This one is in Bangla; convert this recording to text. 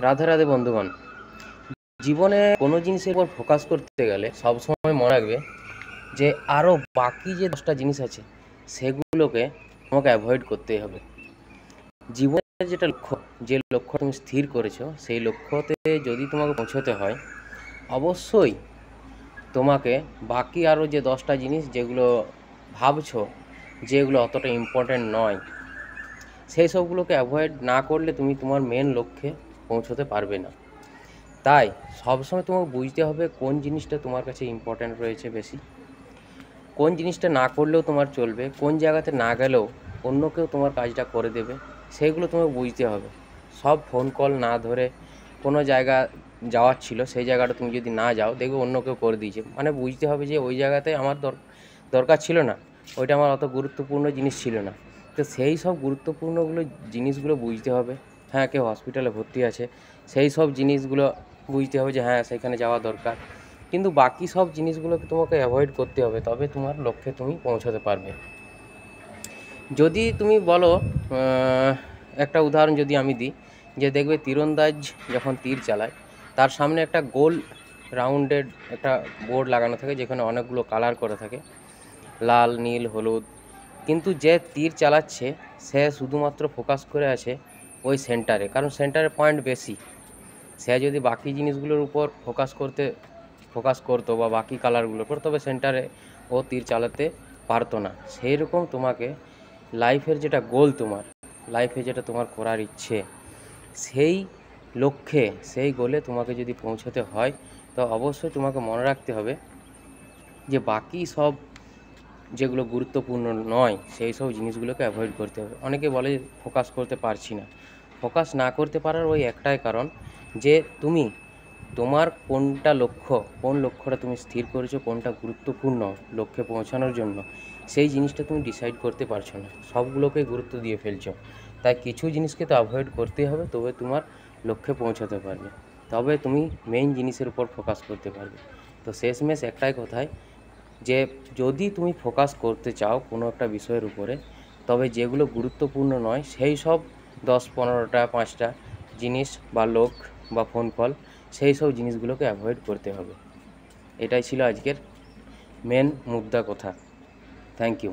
রাধে রাধে বন্ধুগণ। জীবনে কোনো জিনিসের উপর ফোকাস করতে গেলে সবসময় মনে রাখবে যে আরও বাকি যে 10টা জিনিস আছে সেগুলোকে তোমাকে অ্যাভয়েড করতেই হবে। জীবনের যেটা লক্ষ্য, যে লক্ষ্য তুমি স্থির করেছো, সেই লক্ষ্যতে যদি তোমাকে পৌঁছতে হয়, অবশ্যই তোমাকে বাকি আরও যে 10টা জিনিস যেগুলো ভাবছো যেগুলো অতটা ইম্পর্ট্যান্ট নয়, সেই সবগুলোকে অ্যাভয়েড না করলে তুমি তোমার মেন লক্ষ্যে পৌঁছতে পারবে না। তাই সবসময় তোমাকে বুঝতে হবে কোন জিনিসটা তোমার কাছে ইম্পর্ট্যান্ট রয়েছে বেশি, কোন জিনিসটা না করলেও তোমার চলবে, কোন জায়গাতে না গেলেও অন্য কেউ তোমার কাজটা করে দেবে, সেইগুলো তোমাকে বুঝতে হবে। সব ফোন কল না ধরে কোনো জায়গা যাওয়ার ছিল, সেই জায়গাটা তুমি যদি না যাও, দেখবে অন্য কেউ করে দিয়েছে, মানে বুঝতে হবে যে ওই জায়গাতে আমার দরকার ছিল না, ওইটা আমার অত গুরুত্বপূর্ণ জিনিস ছিল না। তো সেই সব গুরুত্বপূর্ণগুলো জিনিসগুলো বুঝতে হবে। হ্যাঁ, কেউ হসপিটালে ভর্তি আছে, সেই সব জিনিসগুলো বুঝতে হবে যে হ্যাঁ সেখানে যাওয়া দরকার, কিন্তু বাকি সব জিনিসগুলোকে তোমাকে অ্যাভয়েড করতে হবে, তবে তোমার লক্ষ্যে তুমি পৌঁছাতে পারবে। যদি তুমি বলো, একটা উদাহরণ যদি আমি দিই, যে দেখবে তীরন্দাজ যখন তীর চালায়, তার সামনে একটা গোল রাউন্ডেড একটা বোর্ড লাগানো থাকে যেখানে অনেকগুলো কালার করে থাকে, লাল, নীল, হলুদ। কিন্তু যে তীর চালাচ্ছে সে শুধুমাত্র ফোকাস করে আছে ওই সেন্টারে, কারণ সেন্টারে পয়েন্ট বেশি। সে যদি বাকি জিনিসগুলোর উপর ফোকাস করতো বা বাকি কালারগুলোর উপর, তবে সেন্টারে ও তীর চালাতে পারতো না। সেই রকম তোমাকে লাইফের যেটা গোল, তোমার লাইফে যেটা তোমার করার ইচ্ছে, সেই লক্ষ্যে, সেই গোলে তোমাকে যদি পৌঁছতে হয়, তো অবশ্যই তোমাকে মনে রাখতে হবে যে বাকি সব যেগুলো গুরুত্বপূর্ণ নয় সেই সব জিনিসগুলোকে অ্যাভয়েড করতে হবে। অনেকে বলে ফোকাস করতে পারছি না। ফোকাস না করতে পারার ওই একটাই কারণ, যে তুমি তোমার কোনটা লক্ষ্য, কোন লক্ষ্যটা তুমি স্থির করেছো, কোনটা গুরুত্বপূর্ণ লক্ষ্যে পৌঁছানোর জন্য, সেই জিনিসটা তুমি ডিসাইড করতে পারছো না, সবগুলোকে গুরুত্ব দিয়ে ফেলছো। তাই কিছু জিনিসকে তো অ্যাভয়েড করতেই হবে, তবে তোমার লক্ষ্যে পৌঁছাতে পারবে, তবে তুমি মেইন জিনিসের উপর ফোকাস করতে পারবে। তো শেষমেশ একটাই কথাই, যে যদি তুমি ফোকাস করতে চাও কোনো একটা বিষয়ের উপরে, তবে যেগুলো গুরুত্বপূর্ণ নয় সেই সব 10-15টা 5টা জিনিস বা লোক বা ফোন কল, সেই সব জিনিসগুলোকে অ্যাভয়েড করতে হবে। এটাই ছিল আজকের মেন মুদ্রা কথা। Thank you.